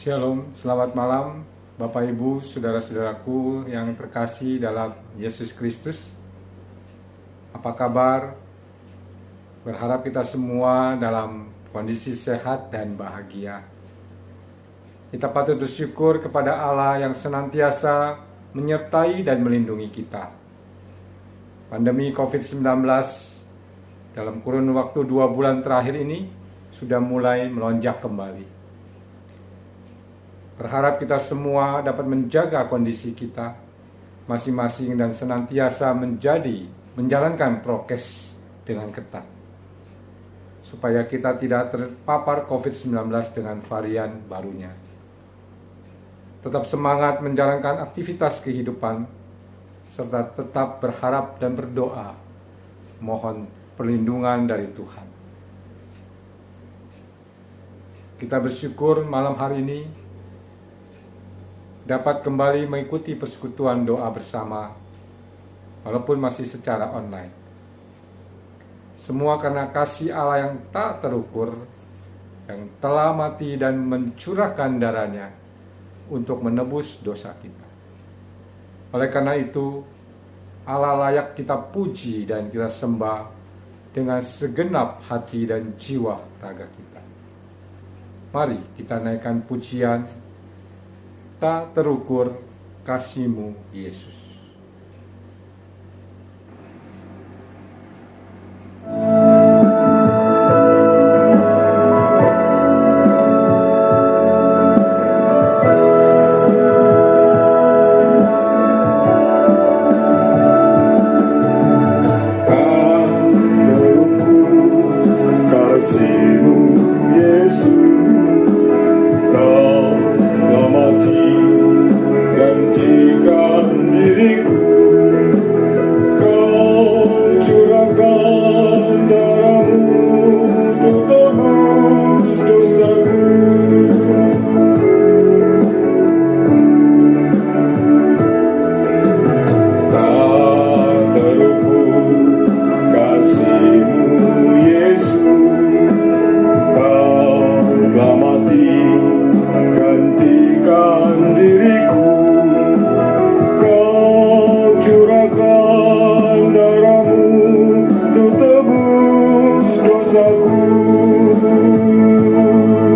Shalom, selamat malam Bapak Ibu, saudara-saudaraku yang terkasih dalam Yesus Kristus. Apa kabar? Berharap kita semua dalam kondisi sehat dan bahagia. Kita patut bersyukur kepada Allah yang senantiasa menyertai dan melindungi kita. Pandemi COVID-19 dalam kurun waktu 2 bulan terakhir ini sudah mulai melonjak kembali. Berharap kita semua dapat menjaga kondisi kita masing-masing dan senantiasa menjalankan prokes dengan ketat, supaya kita tidak terpapar COVID-19 dengan varian barunya. Tetap semangat menjalankan aktivitas kehidupan, serta tetap berharap dan berdoa, mohon perlindungan dari Tuhan. Kita bersyukur malam hari ini dapat kembali mengikuti persekutuan doa bersama, walaupun masih secara online. Semua karena kasih Allah yang tak terukur, yang telah mati dan mencurahkan darahnya untuk menebus dosa kita. Oleh karena itu, Allah layak kita puji dan kita sembah dengan segenap hati dan jiwa raga kita. Mari kita naikkan pujian tak terukur kasih-Mu, Yesus.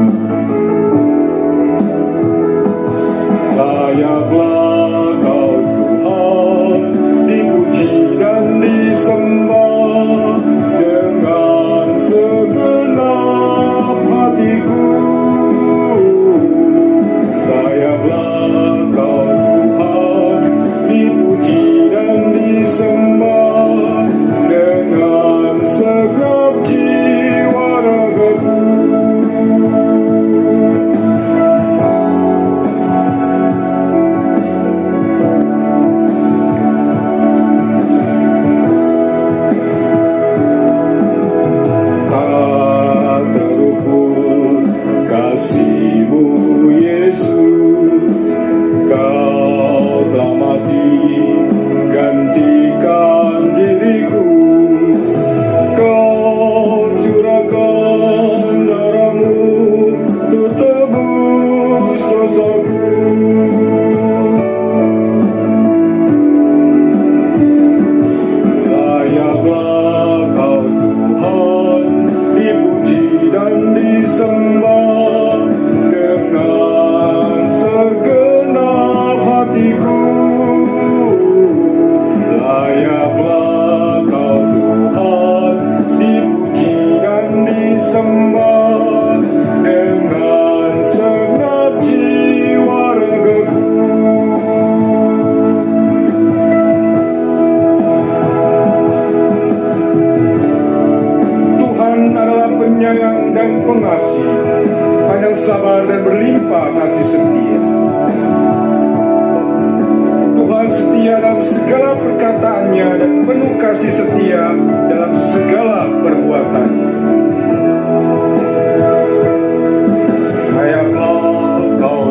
Layaklah Kau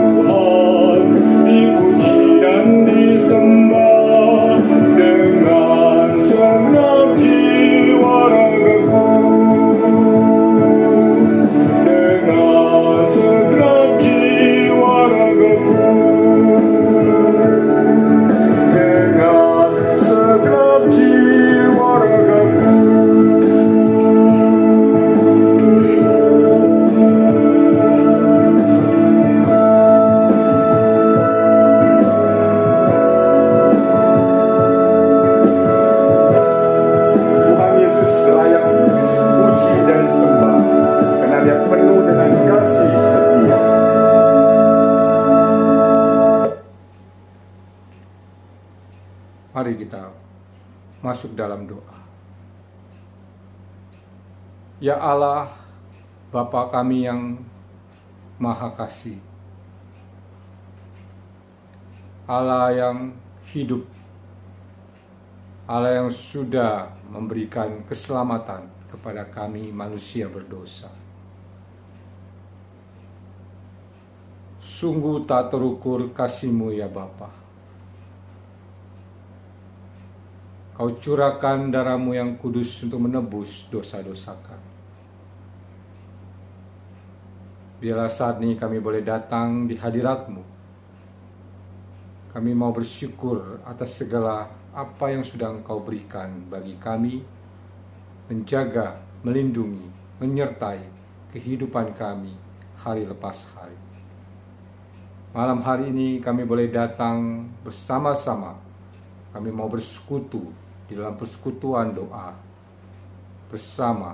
Tuhan masuk dalam doa. Ya Allah, Bapa kami yang Maha Kasih, Allah yang hidup, Allah yang sudah memberikan keselamatan kepada kami manusia berdosa. Sungguh tak terukur kasih-Mu ya Bapa. Kau curahkan darah-Mu yang kudus untuk menebus dosa-dosa kami. Biarlah saat ini kami boleh datang di hadirat-Mu. Kami mau bersyukur atas segala apa yang sudah Engkau berikan bagi kami, menjaga, melindungi, menyertai kehidupan kami hari lepas hari. Malam hari ini kami boleh datang bersama-sama. Kami mau bersekutu di dalam persekutuan doa bersama.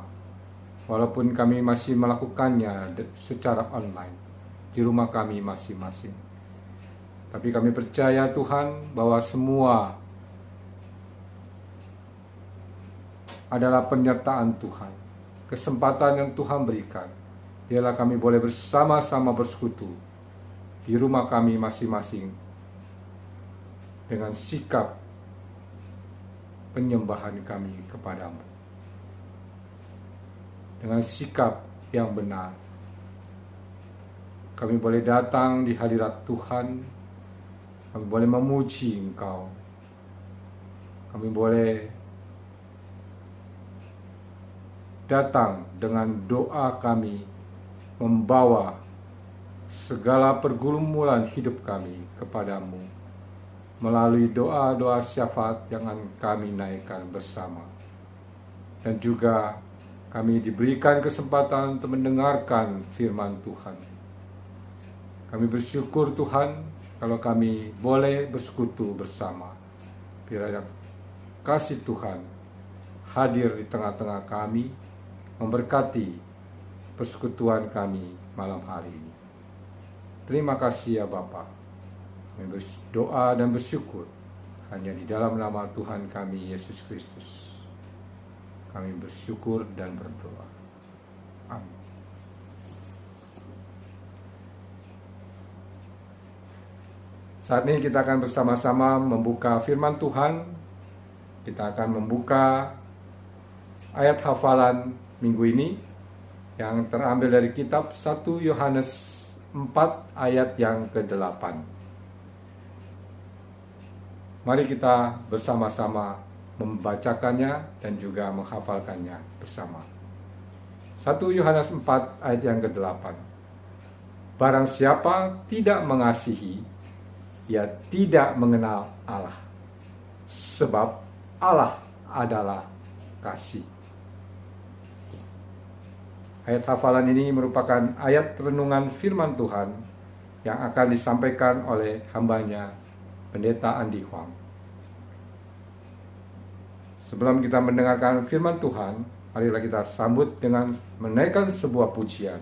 Walaupun kami masih melakukannya secara online di rumah kami masing-masing. Tapi kami percaya Tuhan bahwa semua adalah penyertaan Tuhan. Kesempatan yang Tuhan berikan. Biarlah kami boleh bersama-sama bersekutu di rumah kami masing-masing dengan sikap penyembahan kami kepadamu. Dengan sikap yang benar, kami boleh datang di hadirat Tuhan, kami boleh memuji Engkau, kami boleh datang dengan doa kami, membawa segala pergumulan hidup kami kepadamu, melalui doa-doa syafaat yang akan kami naikkan bersama. Dan juga kami diberikan kesempatan untuk mendengarkan firman Tuhan. Kami bersyukur Tuhan kalau kami boleh bersekutu bersama. Biarlah kasih Tuhan hadir di tengah-tengah kami, memberkati persekutuan kami malam hari ini. Terima kasih ya Bapa. Kami berdoa dan bersyukur hanya di dalam nama Tuhan kami Yesus Kristus. Kami bersyukur dan berdoa. Amin. Saat ini kita akan bersama-sama membuka firman Tuhan. Kita akan membuka ayat hafalan minggu ini yang terambil dari kitab 1 Yohanes 4 ayat yang ke-8. Mari kita bersama-sama membacakannya dan juga menghafalkannya bersama. 1 Yohanes 4 ayat yang ke-8. Barang siapa tidak mengasihi, ia tidak mengenal Allah, sebab Allah adalah kasih. Ayat hafalan ini merupakan ayat renungan firman Tuhan yang akan disampaikan oleh hambanya Pendeta Andi Huang. Sebelum kita mendengarkan firman Tuhan, marilah kita sambut dengan menaikkan sebuah pujian.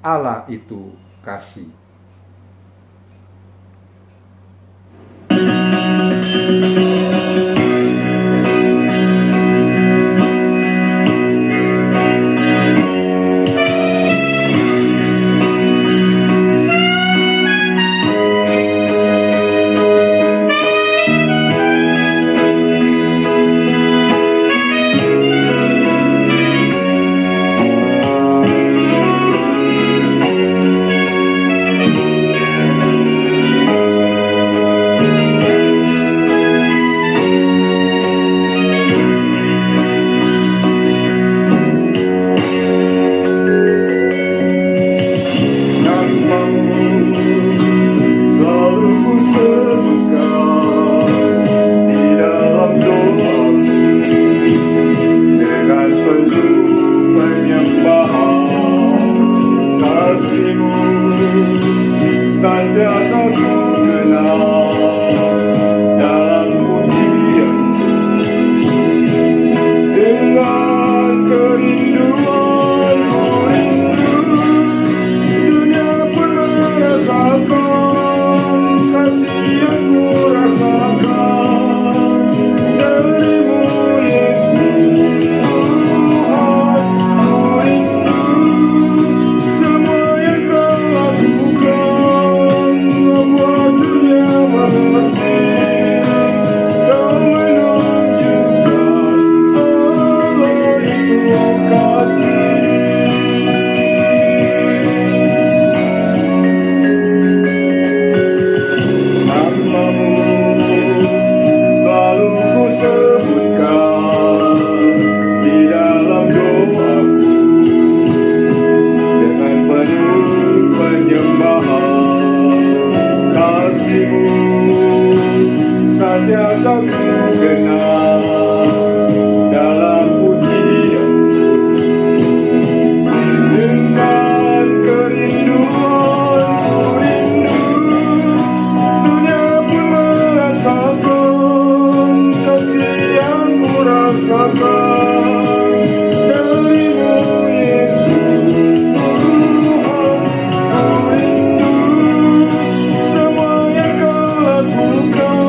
Allah itu kasih. kasih-Mu saja satu kenal dalam pujian dengan kerinduan ku rindu dunia pun merasakan kasih yang ku rasakan darimu Yesus Tuhan ku rindu semua yang kau lakukan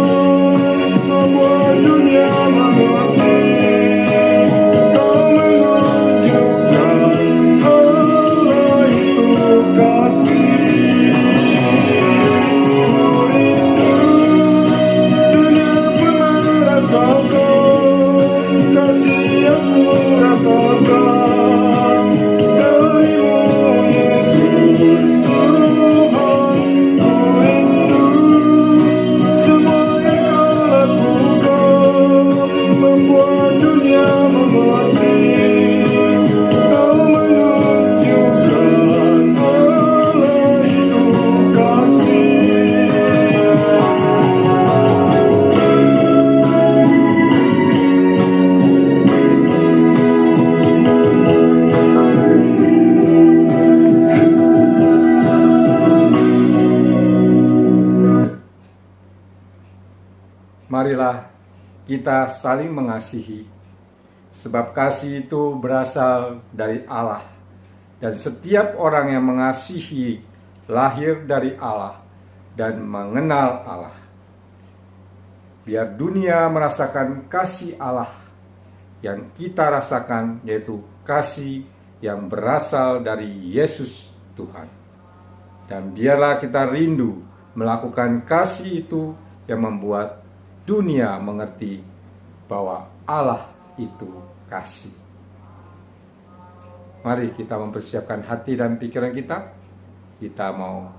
membuat dunia mengerti kau menunjukkan Allah itu kasih ku rindu dunia pun merasakan kasih yang ku rasakan darimu Yesus Tuhan ku rindu semua yang kau lakukan membuat dunia mengerti kau menunjukkan Allah itu kasih. Marilah kita saling mengasihi, sebab kasih itu berasal dari Allah, dan setiap orang yang mengasihi lahir dari Allah dan mengenal Allah. Biar dunia merasakan kasih Allah yang kita rasakan, yaitu kasih yang berasal dari Yesus Tuhan. Dan biarlah kita rindu melakukan kasih itu yang membuat dunia mengerti bahwa Allah itu kasih. Mari kita mempersiapkan hati dan pikiran kita. Kita mau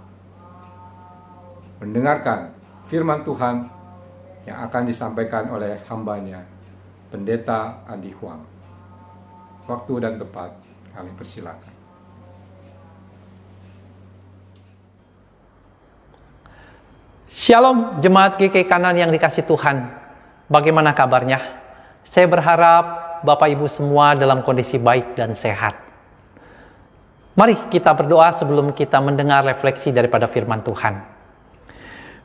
mendengarkan firman Tuhan yang akan disampaikan oleh hambanya, Pendeta Andi Huang. Waktu dan tempat kami persilakan. Shalom jemaat GKI Kanan yang dikasih Tuhan. Bagaimana kabarnya? Saya berharap Bapak Ibu semua dalam kondisi baik dan sehat. Mari kita berdoa sebelum kita mendengar refleksi daripada firman Tuhan.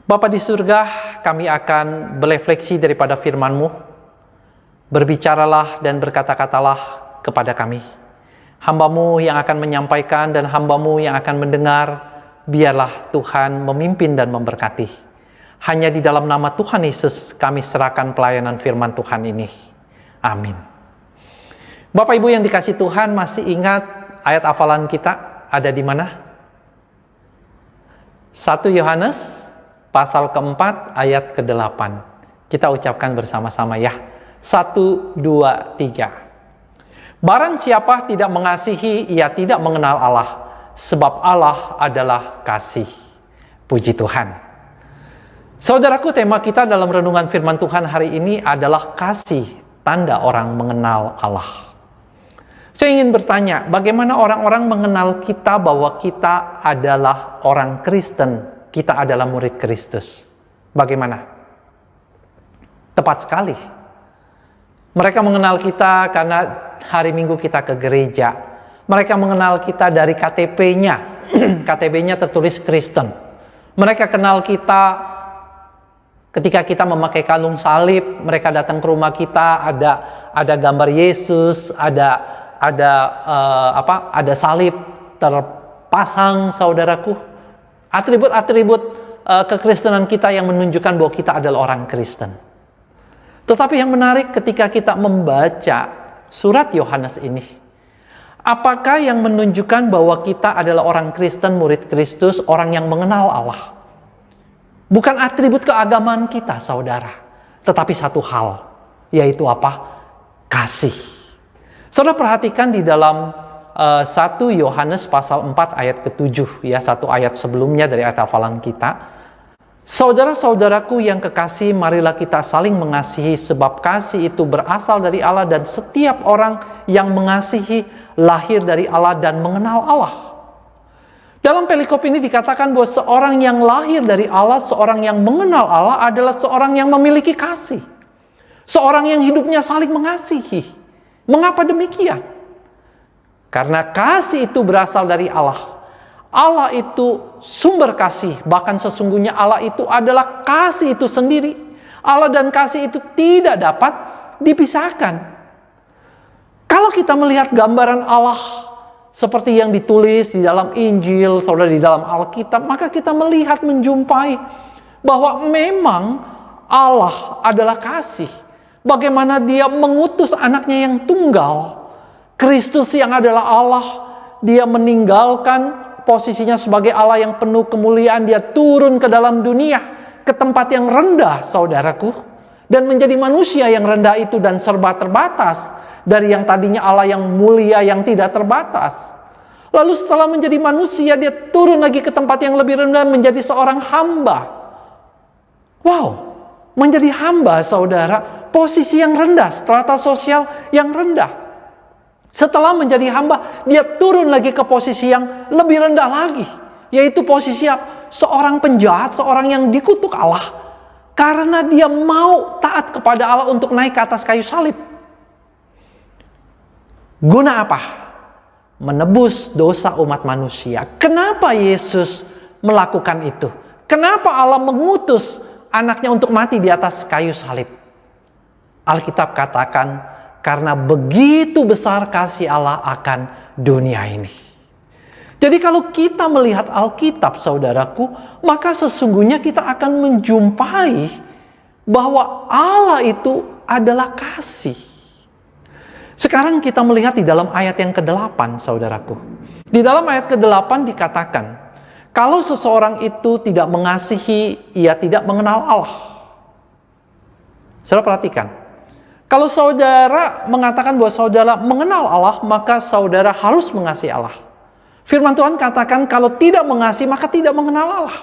Bapa di surga, kami akan berefleksi daripada firman-Mu. Berbicaralah dan berkata-katalah kepada kami. Hamba-Mu yang akan menyampaikan dan hamba-Mu yang akan mendengar, biarlah Tuhan memimpin dan memberkati. Hanya di dalam nama Tuhan Yesus kami serahkan pelayanan firman Tuhan ini. Amin. Bapak Ibu yang dikasih Tuhan, masih ingat ayat hafalan kita ada di mana? 1 Yohanes pasal keempat ayat ke-8. Kita ucapkan bersama-sama ya. 1, 2, 3. Barang siapa tidak mengasihi, ia tidak mengenal Allah, sebab Allah adalah kasih. Puji Tuhan. Saudaraku, tema kita dalam renungan firman Tuhan hari ini adalah kasih, tanda orang mengenal Allah. Saya ingin bertanya, bagaimana orang-orang mengenal kita bahwa kita adalah orang Kristen, kita adalah murid Kristus? Bagaimana? Tepat sekali. Mereka mengenal kita karena hari Minggu kita ke gereja. Mereka mengenal kita dari KTP-nya. KTP-nya tertulis Kristen. Mereka kenal kita ketika kita memakai kalung salib. Mereka datang ke rumah kita, ada gambar Yesus, ada salib terpasang, saudaraku. Atribut-atribut kekristenan kita yang menunjukkan bahwa kita adalah orang Kristen. Tetapi yang menarik ketika kita membaca surat Yohanes ini, apakah yang menunjukkan bahwa kita adalah orang Kristen, murid Kristus, orang yang mengenal Allah? Bukan atribut keagamaan kita, saudara, tetapi satu hal, yaitu apa? Kasih. Saudara perhatikan di dalam 1 Yohanes pasal 4 ayat ke-7, ya, satu ayat sebelumnya dari ayat hafalan kita. Saudara-saudaraku yang kekasih, marilah kita saling mengasihi, sebab kasih itu berasal dari Allah, dan setiap orang yang mengasihi lahir dari Allah dan mengenal Allah. Dalam perikop ini dikatakan bahwa seorang yang lahir dari Allah, seorang yang mengenal Allah adalah seorang yang memiliki kasih. Seorang yang hidupnya saling mengasihi. Mengapa demikian? Karena kasih itu berasal dari Allah. Allah itu sumber kasih. Bahkan sesungguhnya Allah itu adalah kasih itu sendiri. Allah dan kasih itu tidak dapat dipisahkan. Kalau kita melihat gambaran Allah seperti yang ditulis di dalam Injil, saudara, di dalam Alkitab, maka kita melihat, menjumpai bahwa memang Allah adalah kasih. Bagaimana dia mengutus anaknya yang tunggal, Kristus yang adalah Allah, dia meninggalkan posisinya sebagai Allah yang penuh kemuliaan, dia turun ke dalam dunia, ke tempat yang rendah, saudaraku, dan menjadi manusia yang rendah itu dan serba terbatas, dari yang tadinya Allah yang mulia yang tidak terbatas. Lalu setelah menjadi manusia, dia turun lagi ke tempat yang lebih rendah, menjadi seorang hamba. Wow, menjadi hamba, saudara, posisi yang rendah, strata sosial yang rendah. Setelah menjadi hamba, dia turun lagi ke posisi yang lebih rendah lagi, yaitu posisi seorang penjahat, seorang yang dikutuk Allah, karena dia mau taat kepada Allah untuk naik ke atas kayu salib. Guna apa? Menebus dosa umat manusia. Kenapa Yesus melakukan itu? Kenapa Allah mengutus anaknya untuk mati di atas kayu salib? Alkitab katakan, karena begitu besar kasih Allah akan dunia ini. Jadi kalau kita melihat Alkitab, saudaraku, maka sesungguhnya kita akan menjumpai bahwa Allah itu adalah kasih. Sekarang kita melihat di dalam ayat yang ke-8, saudaraku. Di dalam ayat ke-8 dikatakan, kalau seseorang itu tidak mengasihi, ia tidak mengenal Allah. Saudara perhatikan, kalau saudara mengatakan bahwa saudara mengenal Allah, maka saudara harus mengasihi Allah. Firman Tuhan katakan, kalau tidak mengasihi, maka tidak mengenal Allah.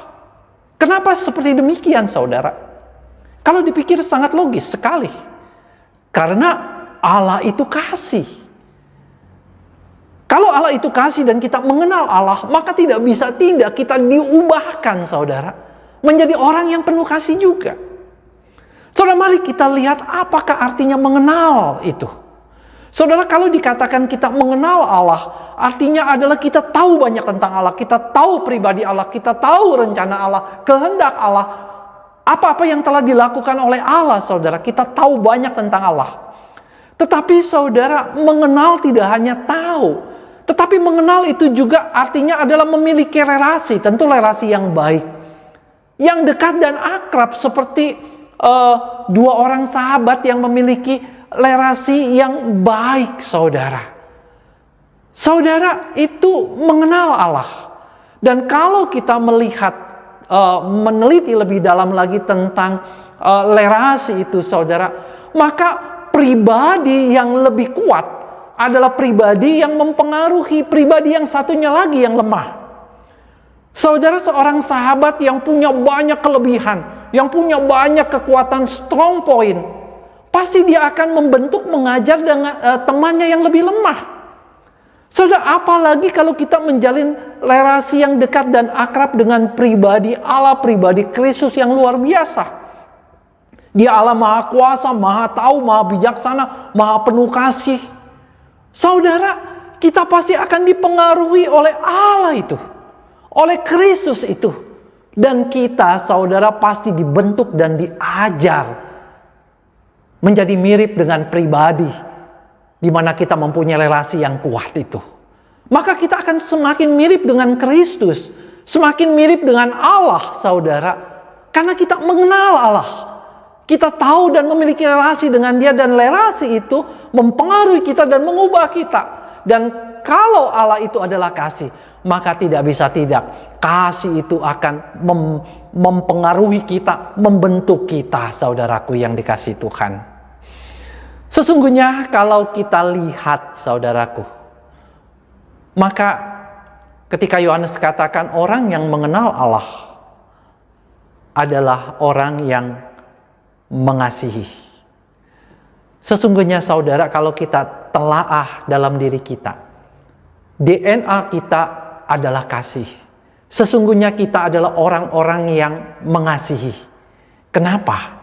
Kenapa seperti demikian, saudara? Kalau dipikir sangat logis sekali. Karena Allah itu kasih. Kalau Allah itu kasih dan kita mengenal Allah, maka tidak bisa tidak kita diubahkan, saudara, menjadi orang yang penuh kasih juga. Saudara, mari kita lihat apakah artinya mengenal itu. Saudara, kalau dikatakan kita mengenal Allah, artinya adalah kita tahu banyak tentang Allah, kita tahu pribadi Allah, kita tahu rencana Allah, kehendak Allah, apa-apa yang telah dilakukan oleh Allah, saudara, kita tahu banyak tentang Allah. Tetapi saudara, mengenal tidak hanya tahu, tetapi mengenal itu juga artinya adalah memiliki relasi, tentu relasi yang baik, yang dekat dan akrab, seperti dua orang sahabat yang memiliki relasi yang baik, saudara. Saudara itu mengenal Allah. Dan kalau kita melihat, meneliti lebih dalam lagi tentang relasi itu, saudara, maka pribadi yang lebih kuat adalah pribadi yang mempengaruhi pribadi yang satunya lagi yang lemah. Saudara, seorang sahabat yang punya banyak kelebihan, yang punya banyak kekuatan, strong point, pasti dia akan membentuk, mengajar dengan temannya yang lebih lemah. Saudara, apalagi kalau kita menjalin relasi yang dekat dan akrab dengan pribadi Allah, pribadi Kristus yang luar biasa. Dia Allah maha kuasa, maha tahu, maha bijaksana, maha penuh kasih. Saudara, kita pasti akan dipengaruhi oleh Allah itu, oleh Kristus itu. Dan kita, saudara, pasti dibentuk dan diajar menjadi mirip dengan pribadi di mana kita mempunyai relasi yang kuat itu. Maka kita akan semakin mirip dengan Kristus, semakin mirip dengan Allah, saudara, karena kita mengenal Allah. Kita tahu dan memiliki relasi dengan Dia, dan relasi itu mempengaruhi kita dan mengubah kita. Dan kalau Allah itu adalah kasih, maka tidak bisa tidak, kasih itu akan mempengaruhi kita, membentuk kita, saudaraku yang dikasihi Tuhan. Sesungguhnya kalau kita lihat, saudaraku, maka ketika Yohanes katakan orang yang mengenal Allah adalah orang yang mengasihi. Sesungguhnya, saudara, kalau kita telaah dalam diri kita, DNA kita adalah kasih. Sesungguhnya kita adalah orang-orang yang mengasihi. Kenapa?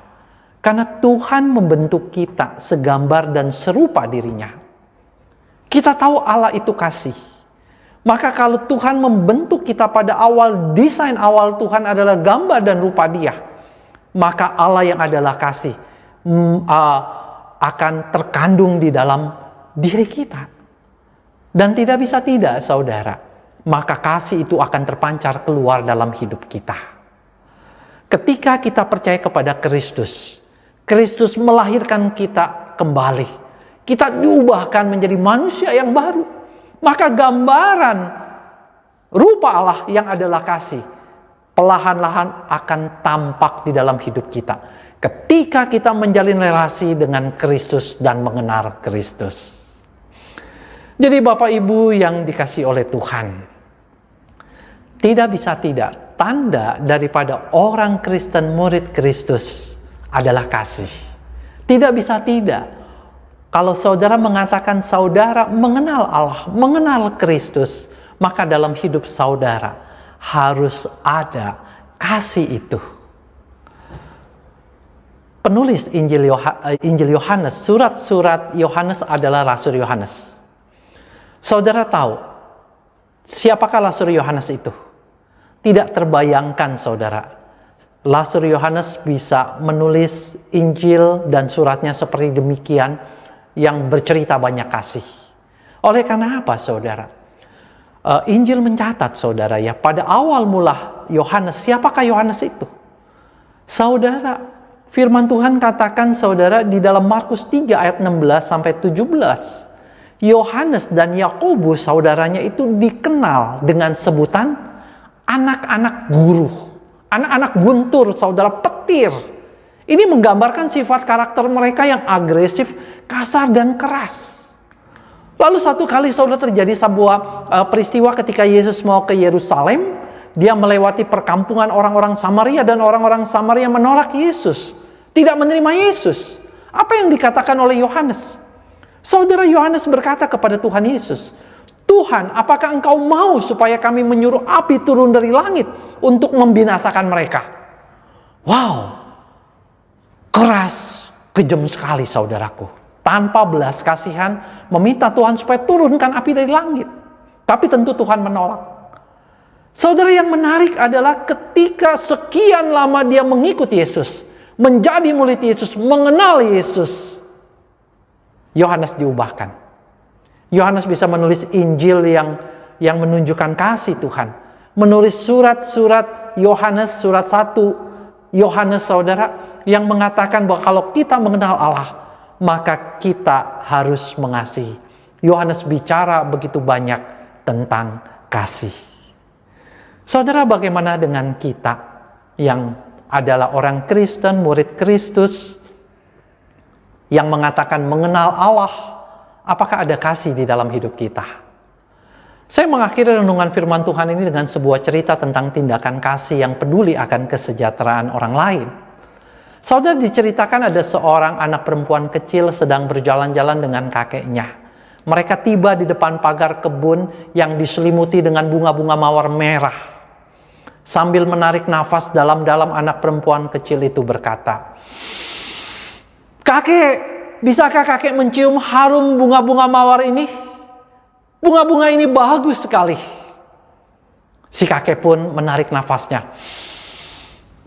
Karena Tuhan membentuk kita segambar dan serupa dirinya. Kita tahu Allah itu kasih. Maka kalau Tuhan membentuk kita pada awal, desain awal Tuhan adalah gambar dan rupa Dia, maka Allah yang adalah kasih akan terkandung di dalam diri kita. Dan tidak bisa tidak, saudara, maka kasih itu akan terpancar keluar dalam hidup kita. Ketika kita percaya kepada Kristus, Kristus melahirkan kita kembali. Kita diubahkan menjadi manusia yang baru. Maka gambaran rupa Allah yang adalah kasih perlahan-lahan akan tampak di dalam hidup kita ketika kita menjalin relasi dengan Kristus dan mengenal Kristus. Jadi Bapak Ibu yang dikasihi oleh Tuhan, tidak bisa tidak, tanda daripada orang Kristen murid Kristus adalah kasih. Tidak bisa tidak. Kalau saudara mengatakan saudara mengenal Allah, mengenal Kristus, maka dalam hidup saudara harus ada kasih itu. Penulis Injil Yohanes, surat-surat Yohanes adalah Rasul Yohanes. Saudara tahu siapakah Rasul Yohanes itu? Tidak terbayangkan, saudara. Rasul Yohanes bisa menulis Injil dan suratnya seperti demikian, yang bercerita banyak kasih. Oleh karena apa, saudara? Injil mencatat, saudara, ya, pada awal mula Yohanes, siapakah Yohanes itu? Saudara, firman Tuhan katakan, saudara, di dalam Markus 3 ayat 16 sampai 17, Yohanes dan Yakobus, saudaranya itu dikenal dengan sebutan anak-anak guru, anak-anak guntur, saudara, petir. Ini menggambarkan sifat karakter mereka yang agresif, kasar, dan keras. Lalu satu kali, saudara, terjadi sebuah peristiwa ketika Yesus mau ke Yerusalem. Dia melewati perkampungan orang-orang Samaria, dan orang-orang Samaria menolak Yesus, tidak menerima Yesus. Apa yang dikatakan oleh Yohanes? Saudara, Yohanes berkata kepada Tuhan Yesus, Tuhan, apakah engkau mau supaya kami menyuruh api turun dari langit untuk membinasakan mereka? Wow, keras, kejam sekali, saudaraku. Tanpa belas kasihan, meminta Tuhan supaya turunkan api dari langit. Tapi tentu Tuhan menolak. Saudara, yang menarik adalah ketika sekian lama dia mengikuti Yesus, menjadi murid Yesus, mengenal Yesus, Yohanes diubahkan. Yohanes bisa menulis Injil yang menunjukkan kasih Tuhan. Menulis surat-surat Yohanes, surat 1 Yohanes, saudara, yang mengatakan bahwa kalau kita mengenal Allah, maka kita harus mengasihi. Yohanes bicara begitu banyak tentang kasih. Saudara, bagaimana dengan kita yang adalah orang Kristen, murid Kristus, yang mengatakan mengenal Allah? Apakah ada kasih di dalam hidup kita? Saya mengakhiri renungan firman Tuhan ini dengan sebuah cerita tentang tindakan kasih yang peduli akan kesejahteraan orang lain. Saudara, diceritakan ada seorang anak perempuan kecil sedang berjalan-jalan dengan kakeknya. Mereka tiba di depan pagar kebun yang diselimuti dengan bunga-bunga mawar merah. Sambil menarik nafas dalam-dalam, anak perempuan kecil itu berkata, "Kakek, bisakah kakek mencium harum bunga-bunga mawar ini? Bunga-bunga ini bagus sekali." Si kakek pun menarik nafasnya.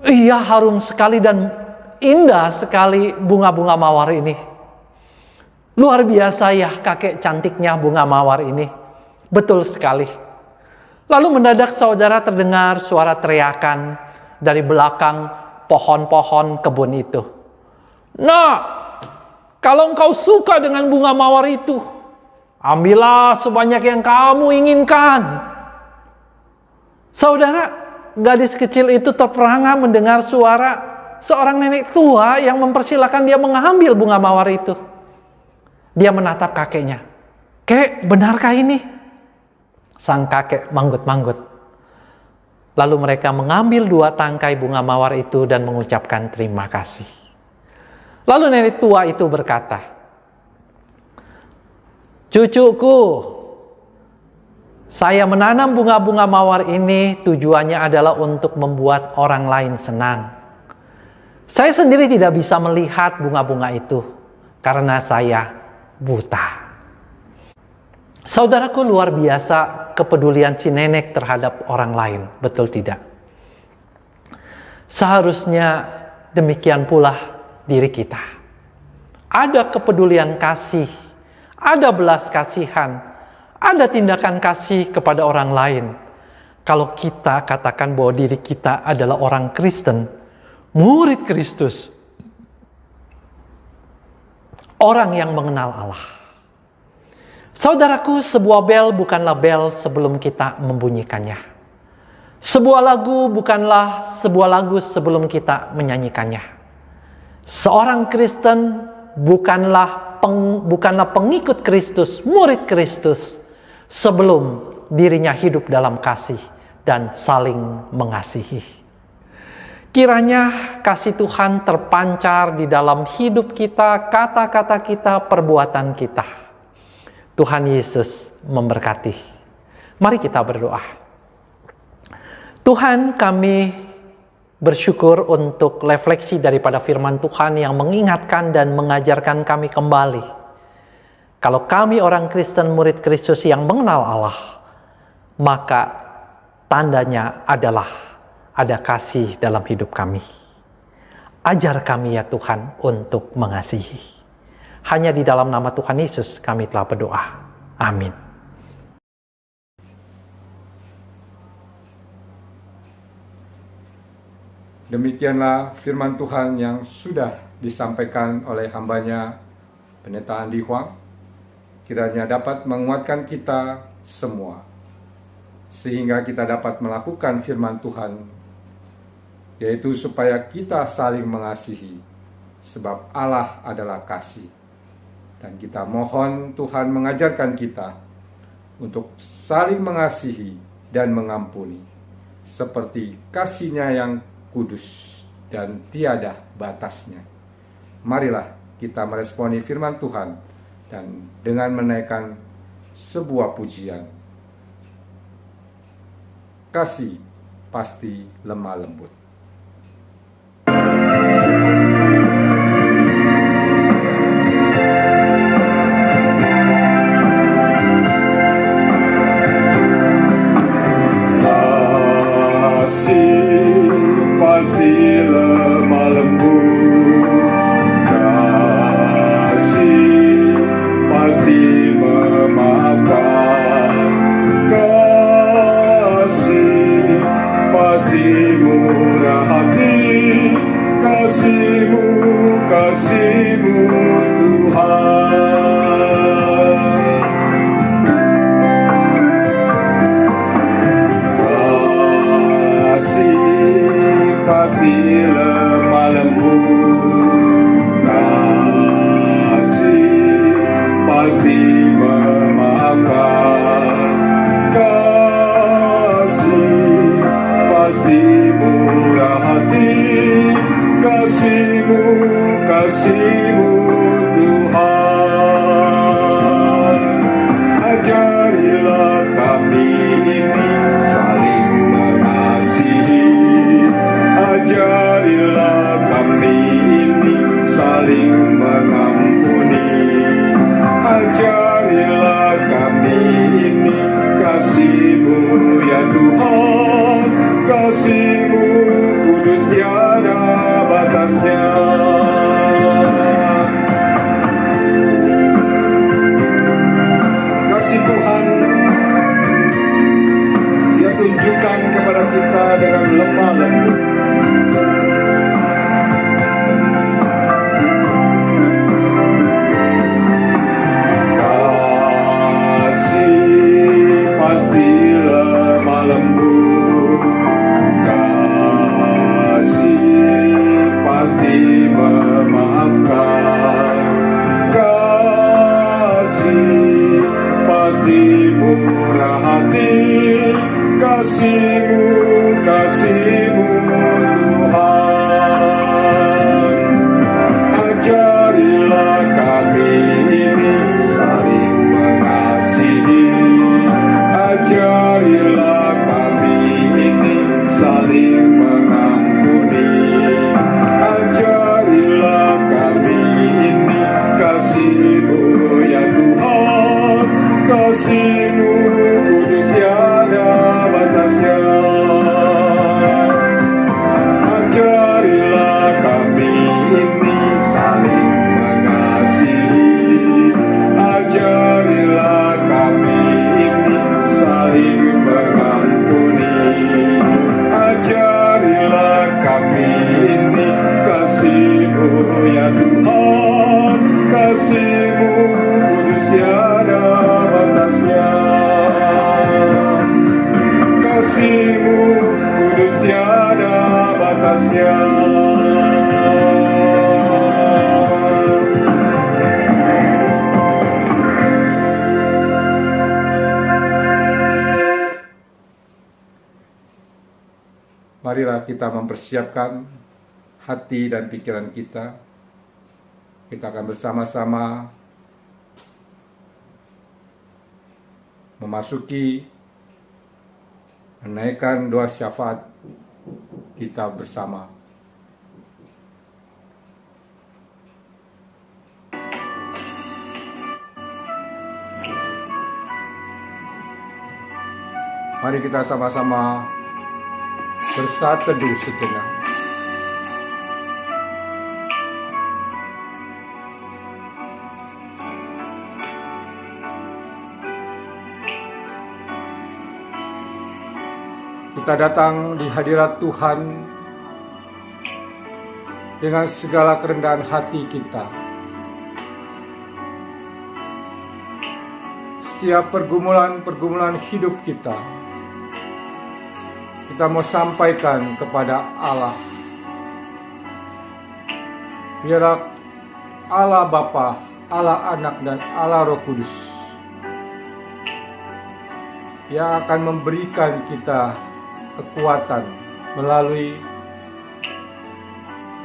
"Iya, harum sekali dan indah sekali bunga-bunga mawar ini. Luar biasa ya kakek, cantiknya bunga mawar ini. Betul sekali." Lalu mendadak, saudara, terdengar suara teriakan dari belakang pohon-pohon kebun itu. "Nah, kalau engkau suka dengan bunga mawar itu, ambillah sebanyak yang kamu inginkan." Saudara, gadis kecil itu terperangah mendengar suara seorang nenek tua yang mempersilahkan dia mengambil bunga mawar itu. Dia menatap kakeknya. "Kek, benarkah ini?" Sang kakek manggut-manggut. Lalu mereka mengambil 2 tangkai bunga mawar itu dan mengucapkan terima kasih. Lalu nenek tua itu berkata, "Cucuku, Saya menanam bunga-bunga mawar ini tujuannya adalah untuk membuat orang lain senang. Saya sendiri tidak bisa melihat bunga-bunga itu karena saya buta. Saudaraku, luar biasa kepedulian si nenek terhadap orang lain, betul tidak? Seharusnya demikian pula diri kita. Ada kepedulian kasih, ada belas kasihan, ada tindakan kasih kepada orang lain. Kalau kita katakan bahwa diri kita adalah orang Kristen, murid Kristus, orang yang mengenal Allah. Saudaraku, sebuah bel bukanlah bel sebelum kita membunyikannya. Sebuah lagu bukanlah sebuah lagu sebelum kita menyanyikannya. Seorang Kristen bukanlah pengikut Kristus, murid Kristus, sebelum dirinya hidup dalam kasih dan saling mengasihi. Kiranya kasih Tuhan terpancar di dalam hidup kita, kata-kata kita, perbuatan kita. Tuhan Yesus memberkati. Mari kita berdoa. Tuhan, kami bersyukur untuk refleksi daripada firman Tuhan yang mengingatkan dan mengajarkan kami kembali. Kalau kami orang Kristen, murid Kristus yang mengenal Allah, maka tandanya adalah ada kasih dalam hidup kami. Ajar kami ya Tuhan untuk mengasihi. Hanya di dalam nama Tuhan Yesus kami telah berdoa. Amin. Demikianlah firman Tuhan yang sudah disampaikan oleh hambanya Pendeta Andi Huang. Kiranya dapat menguatkan kita semua, sehingga kita dapat melakukan firman Tuhan, yaitu supaya kita saling mengasihi, sebab Allah adalah kasih. Dan kita mohon Tuhan mengajarkan kita untuk saling mengasihi dan mengampuni, seperti kasih-Nya yang kudus dan tiada batasnya. Marilah kita meresponi firman Tuhan dan dengan menaikkan sebuah pujian. Kasih pasti lemah lembut. Ajarilah marilah kita mempersiapkan hati dan pikiran kita. Kita akan bersama-sama memasuki menaikkan doa syafaat kita bersama. Mari kita sama-sama bersaat teduh sejenak. Kita datang di hadirat Tuhan dengan segala kerendahan hati kita. Setiap pergumulan hidup kita mau sampaikan kepada Allah. Biarlah Allah Bapa, Allah Anak, dan Allah Roh Kudus yang akan memberikan kita kekuatan melalui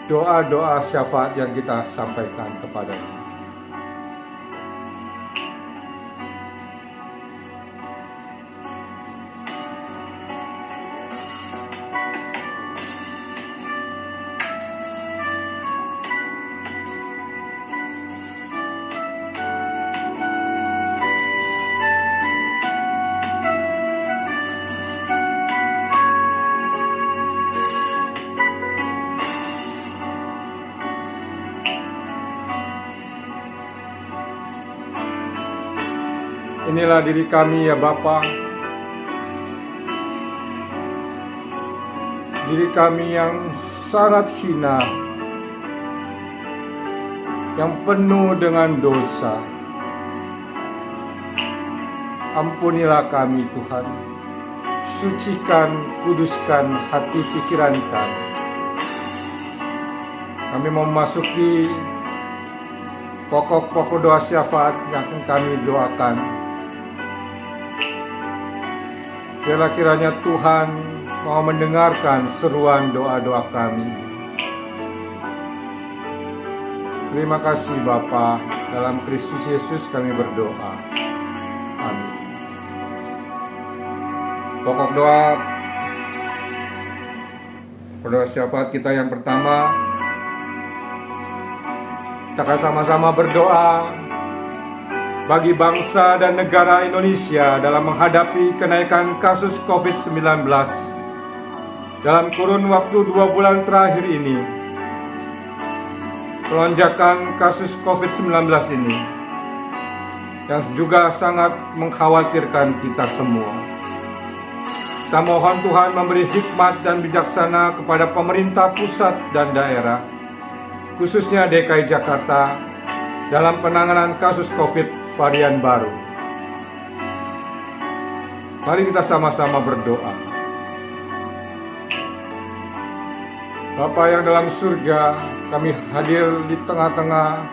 doa-doa syafaat yang kita sampaikan kepadanya. Inilah diri kami ya Bapa, diri kami yang sangat hina, yang penuh dengan dosa. Ampunilah kami Tuhan, sucikan, kuduskan hati pikiran kami. Kami mau memasuki pokok-pokok doa syafaat yang akan kami doakan. Biarlah kiranya Tuhan mau mendengarkan seruan doa-doa kami. Terima kasih Bapa, dalam Kristus Yesus kami berdoa. Amin. Pokok doa syafaat kita yang pertama, kita akan sama-sama berdoa bagi bangsa dan negara Indonesia dalam menghadapi kenaikan kasus COVID-19 dalam kurun waktu 2 bulan terakhir ini. Lonjakan kasus COVID-19 ini yang juga sangat mengkhawatirkan kita semua. Kita mohon Tuhan memberi hikmat dan bijaksana kepada pemerintah pusat dan daerah, khususnya DKI Jakarta, dalam penanganan kasus COVID varian baru. Mari kita sama-sama berdoa. Bapa yang dalam surga, kami hadir di tengah-tengah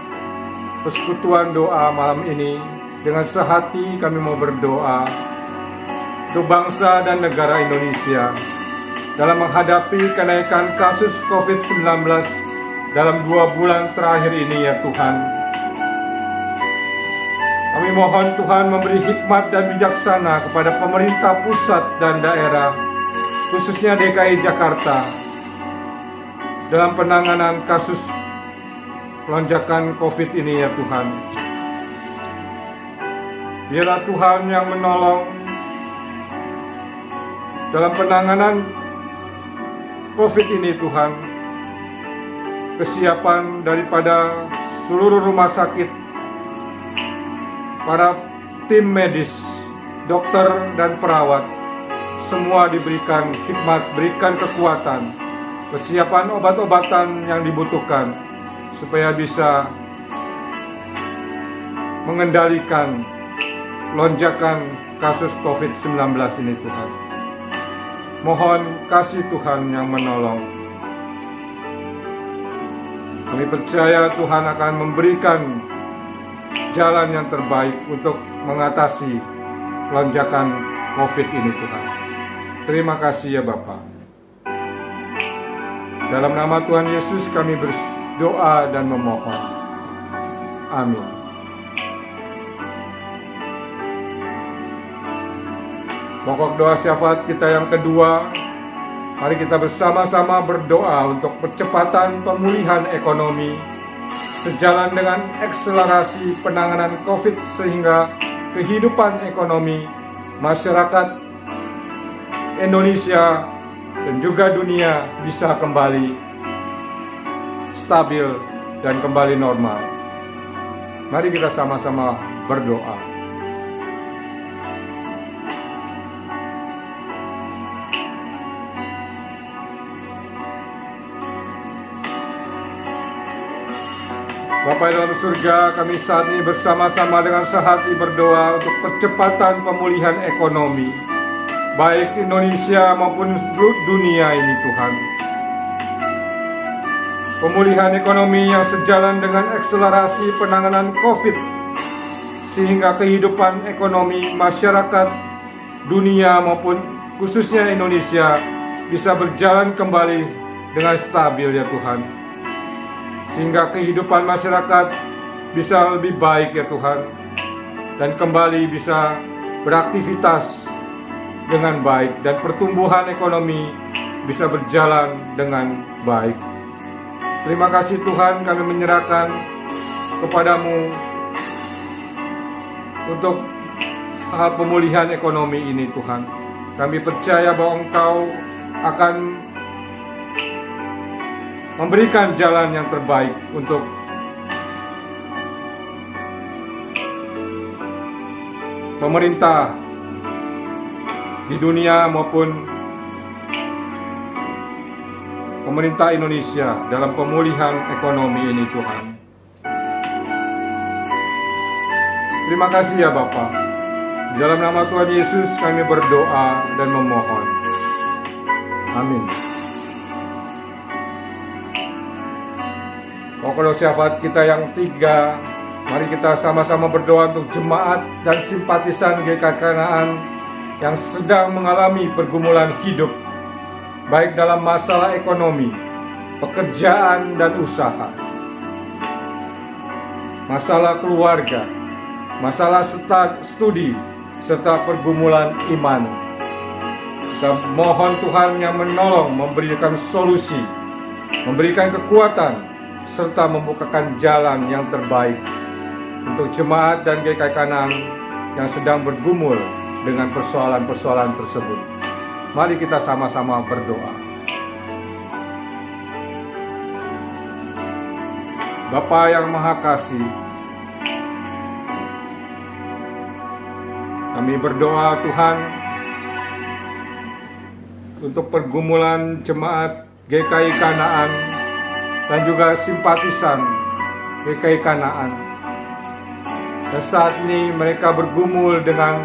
persekutuan doa malam ini. Dengan sehati kami mau berdoa untuk bangsa dan negara Indonesia dalam menghadapi kenaikan kasus COVID-19 dalam 2 bulan terakhir ini ya Tuhan. Kami mohon Tuhan memberi hikmat dan bijaksana kepada pemerintah pusat dan daerah, khususnya DKI Jakarta, dalam penanganan kasus lonjakan COVID ini ya Tuhan. Biarlah Tuhan yang menolong dalam penanganan COVID ini Tuhan. Kesiapan daripada seluruh rumah sakit, para tim medis, dokter dan perawat, semua diberikan hikmat, berikan kekuatan, kesiapan obat-obatan yang dibutuhkan, supaya bisa mengendalikan lonjakan kasus COVID-19 ini Tuhan. Mohon kasih Tuhan yang menolong. Kami percaya Tuhan akan memberikan jalan yang terbaik untuk mengatasi lonjakan COVID ini Tuhan. Terima kasih ya Bapa. Dalam nama Tuhan Yesus kami berdoa dan memohon. Amin. Pokok doa syafaat kita yang kedua, mari kita bersama-sama berdoa untuk percepatan pemulihan ekonomi sejalan dengan akselerasi penanganan COVID sehingga kehidupan ekonomi masyarakat Indonesia dan juga dunia bisa kembali stabil dan kembali normal. Mari kita sama-sama berdoa. Bapa dalam surga, kami saat ini bersama-sama dengan sehati berdoa untuk percepatan pemulihan ekonomi, baik Indonesia maupun dunia ini Tuhan. Pemulihan ekonomi yang sejalan dengan akselerasi penanganan COVID, sehingga kehidupan ekonomi masyarakat dunia maupun khususnya Indonesia bisa berjalan kembali dengan stabil ya Tuhan. Sehingga kehidupan masyarakat bisa lebih baik ya Tuhan, dan kembali bisa beraktivitas dengan baik, dan pertumbuhan ekonomi bisa berjalan dengan baik. Terima kasih Tuhan, kami menyerahkan kepadamu untuk hal pemulihan ekonomi ini Tuhan. Kami percaya bahwa Engkau akan memberikan jalan yang terbaik untuk pemerintah di dunia maupun pemerintah Indonesia dalam pemulihan ekonomi ini Tuhan. Terima kasih ya Bapa. Di dalam nama Tuhan Yesus kami berdoa dan memohon. Amin. Pokok syafaat kita yang 3, mari kita sama-sama berdoa untuk jemaat dan simpatisan GKI Kanaan yang sedang mengalami pergumulan hidup, baik dalam masalah ekonomi, pekerjaan dan usaha, masalah keluarga, masalah studi, serta pergumulan iman. Kita mohon Tuhan yang menolong, memberikan solusi, memberikan kekuatan, serta membukakan jalan yang terbaik untuk jemaat dan GKI Kanaan yang sedang bergumul dengan persoalan-persoalan tersebut. Mari kita sama-sama berdoa. Bapa yang Maha Kasih, kami berdoa Tuhan untuk pergumulan jemaat GKI Kanaan dan juga simpatisan GKI Kanaan. Dan saat ini mereka bergumul dengan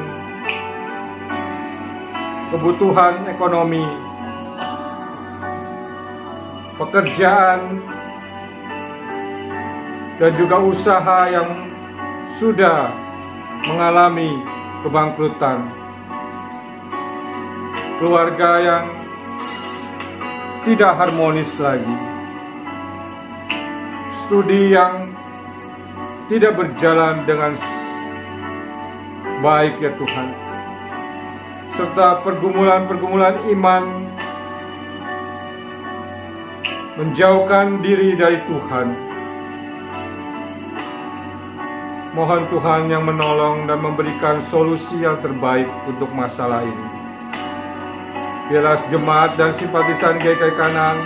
kebutuhan ekonomi, pekerjaan, dan juga usaha yang sudah mengalami kebangkrutan, keluarga yang tidak harmonis lagi, studi yang tidak berjalan dengan baik ya Tuhan, serta pergumulan-pergumulan iman, menjauhkan diri dari Tuhan. Mohon Tuhan yang menolong dan memberikan solusi yang terbaik untuk masalah ini. Biarlah jemaat dan simpatisan GKI Kanaan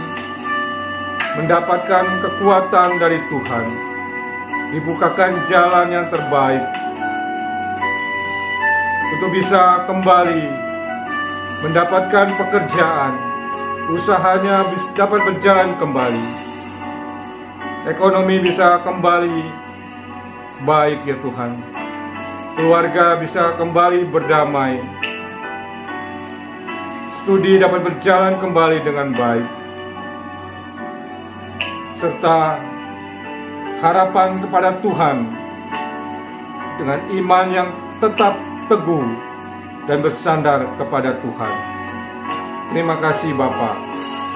mendapatkan kekuatan dari Tuhan, dibukakan jalan yang terbaik untuk bisa kembali mendapatkan pekerjaan, usahanya dapat berjalan kembali, ekonomi bisa kembali baik ya Tuhan, keluarga bisa kembali berdamai, studi dapat berjalan kembali dengan baik, serta harapan kepada Tuhan dengan iman yang tetap teguh dan bersandar kepada Tuhan. Terima kasih Bapa.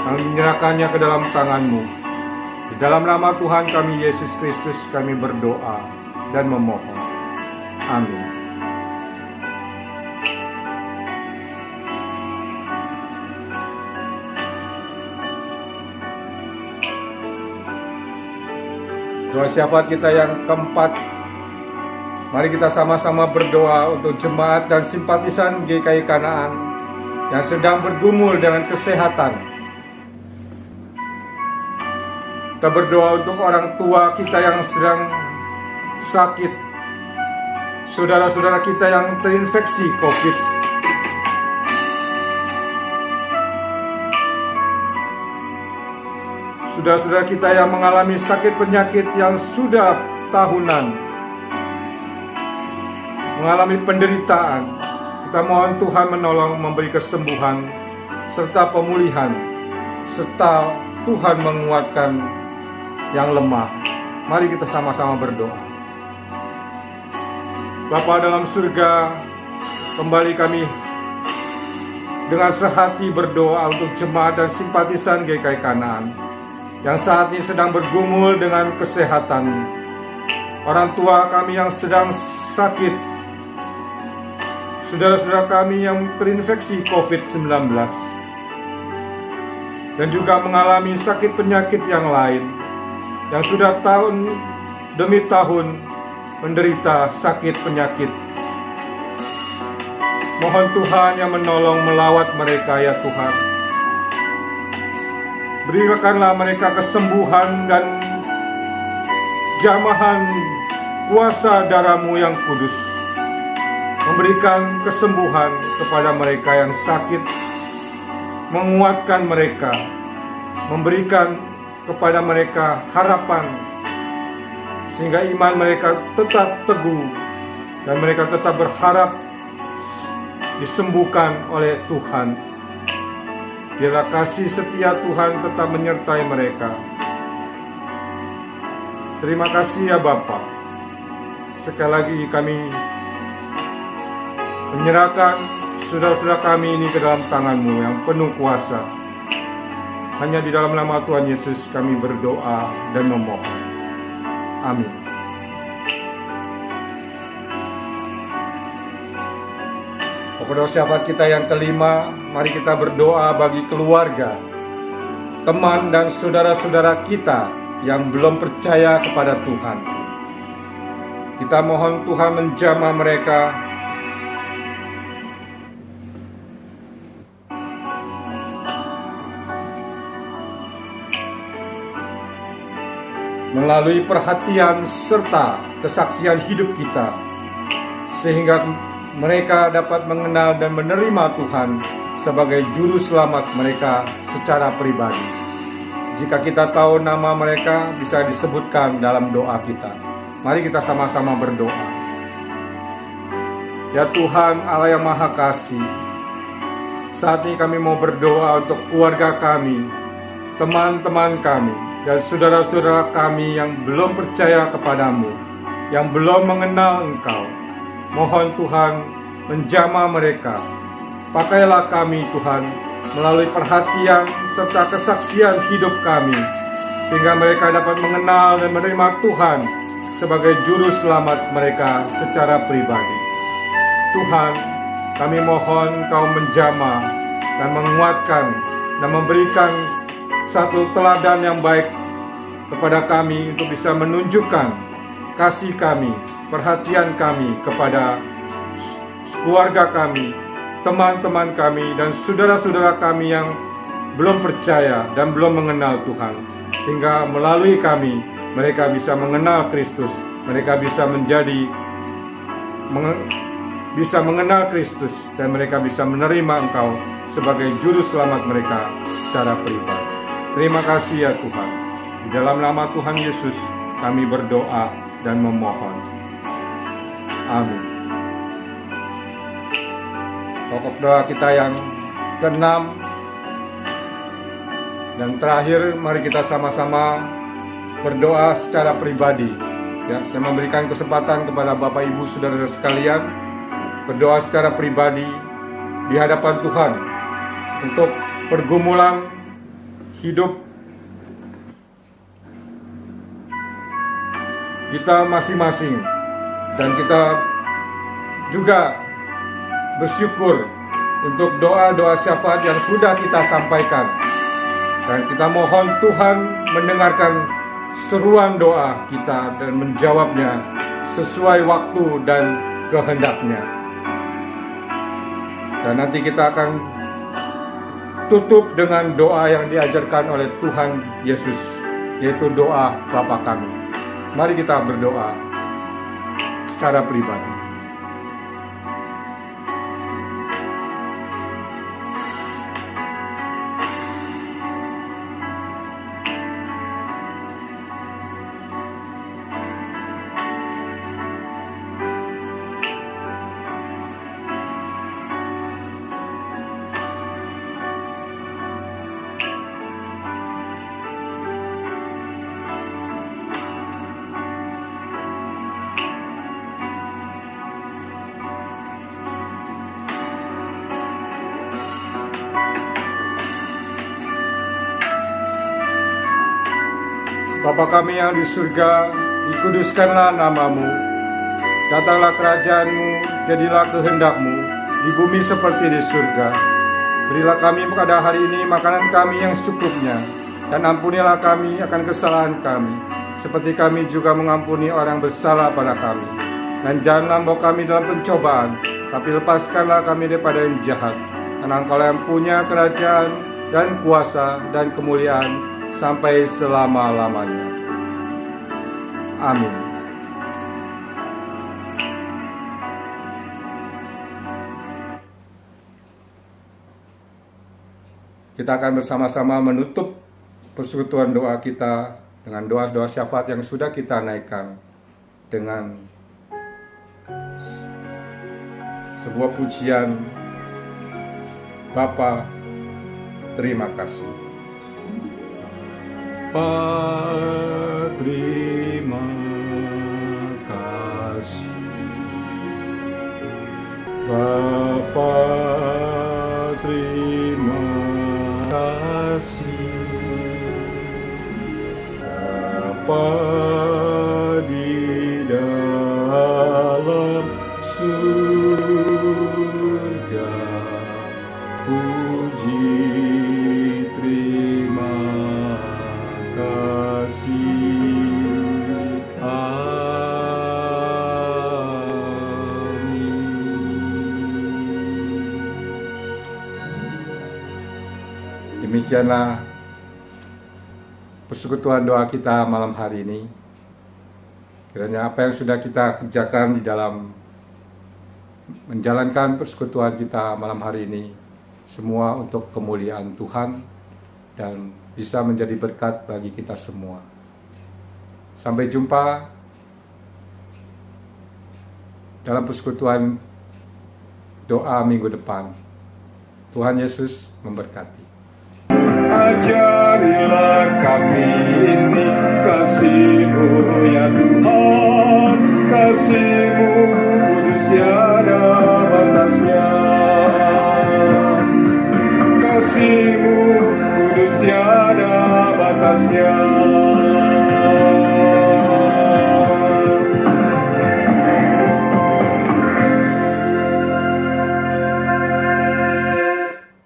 Kami menyerahkannya ke dalam tangan-Mu. Di dalam nama Tuhan kami Yesus Kristus kami berdoa dan memohon. Amin. Doa syafaat kita yang keempat. Mari kita sama-sama berdoa untuk jemaat dan simpatisan GKI Kanaan yang sedang bergumul dengan kesehatan. Kita berdoa untuk orang tua kita yang sedang sakit, saudara-saudara kita yang terinfeksi COVID, saudara-saudara kita yang mengalami sakit penyakit yang sudah tahunan, mengalami penderitaan. Kita mohon Tuhan menolong, memberi kesembuhan serta pemulihan, serta Tuhan menguatkan yang lemah. Mari kita sama-sama berdoa. Bapa dalam surga, kembali kami dengan sehati berdoa untuk jemaat dan simpatisan GKI Kanaan yang saat ini sedang bergumul dengan kesehatan. Orang tua kami yang sedang sakit, saudara-saudara kami yang terinfeksi COVID-19 dan juga mengalami sakit penyakit yang lain, yang sudah tahun demi tahun menderita sakit penyakit. Mohon Tuhan yang menolong melawat mereka ya Tuhan. Berikanlah mereka kesembuhan dan jamahan kuasa darah-Mu yang kudus. Memberikan kesembuhan kepada mereka yang sakit, menguatkan mereka, memberikan kepada mereka harapan, sehingga iman mereka tetap teguh dan mereka tetap berharap disembuhkan oleh Tuhan. Biarlah kasih setia Tuhan tetap menyertai mereka. Terima kasih ya Bapa. Sekali lagi kami menyerahkan saudara-saudara kami ini ke dalam tangan-Mu yang penuh kuasa. Hanya di dalam nama Tuhan Yesus kami berdoa dan memohon. Amin. Doa syafaat kita yang kelima, mari kita berdoa bagi keluarga, teman dan saudara-saudara kita yang belum percaya kepada Tuhan. Kita mohon Tuhan menjamah mereka melalui perhatian serta kesaksian hidup kita, sehingga mereka dapat mengenal dan menerima Tuhan sebagai juru selamat mereka secara pribadi. Jika kita tahu nama mereka bisa disebutkan dalam doa kita. Mari kita sama-sama berdoa. Ya Tuhan Allah yang Maha Kasih, saat ini kami mau berdoa untuk keluarga kami, teman-teman kami, dan saudara-saudara kami yang belum percaya kepadamu, yang belum mengenal Engkau. Mohon Tuhan menjamah mereka. Pakailah kami Tuhan melalui perhatian serta kesaksian hidup kami, sehingga mereka dapat mengenal dan menerima Tuhan sebagai juru selamat mereka secara pribadi. Tuhan, kami mohon Kau menjamah dan menguatkan dan memberikan satu teladan yang baik kepada kami untuk bisa menunjukkan kasih kami, perhatian kami kepada keluarga kami, teman-teman kami, dan saudara-saudara kami yang belum percaya dan belum mengenal Tuhan. Sehingga melalui kami, mereka bisa mengenal Kristus, mereka bisa mengenal Kristus, dan mereka bisa menerima Engkau sebagai juru selamat mereka secara pribadi. Terima kasih ya Tuhan. Di dalam nama Tuhan Yesus, kami berdoa dan memohon. Amin. Pokok doa kita yang keenam dan terakhir, mari kita sama-sama berdoa secara pribadi. Ya, saya memberikan kesempatan kepada Bapak Ibu Saudara sekalian berdoa secara pribadi di hadapan Tuhan untuk pergumulan hidup kita masing-masing, dan kita juga bersyukur untuk doa-doa syafaat yang sudah kita sampaikan, dan kita mohon Tuhan mendengarkan seruan doa kita dan menjawabnya sesuai waktu dan kehendaknya. Dan nanti kita akan tutup dengan doa yang diajarkan oleh Tuhan Yesus, yaitu doa Bapa kami. Mari kita berdoa secara pribadi. Bapa kami yang di surga, dikuduskanlah namamu. Datanglah kerajaanmu, jadilah kehendakmu, di bumi seperti di surga. Berilah kami pada hari ini makanan kami yang secukupnya, dan ampunilah kami akan kesalahan kami, seperti kami juga mengampuni orang bersalah pada kami. Dan janganlah membawa kami dalam pencobaan, tapi lepaskanlah kami daripada yang jahat. Karena Engkau yang punya kerajaan dan kuasa dan kemuliaan sampai selama-lamanya. Amin. Kita akan bersama-sama menutup persekutuan doa kita dengan doa-doa syafaat yang sudah kita naikkan dengan sebuah pujian, Bapa, terima kasih. Terima kasih Bapa, terima kasih Bapa di dalam surga, puji terima Demikianlah persekutuan doa kita malam hari ini. Kiranya apa yang sudah kita kerjakan di dalam menjalankan persekutuan kita malam hari ini, semua untuk kemuliaan Tuhan dan bisa menjadi berkat bagi kita semua. Sampai jumpa dalam persekutuan doa minggu depan. Tuhan Yesus memberkati. Ajarilah kami ini kasih-Mu ya Tuhan, kasih-Mu kudus tiada batasnya, kasih-Mu kudus tiada batasnya.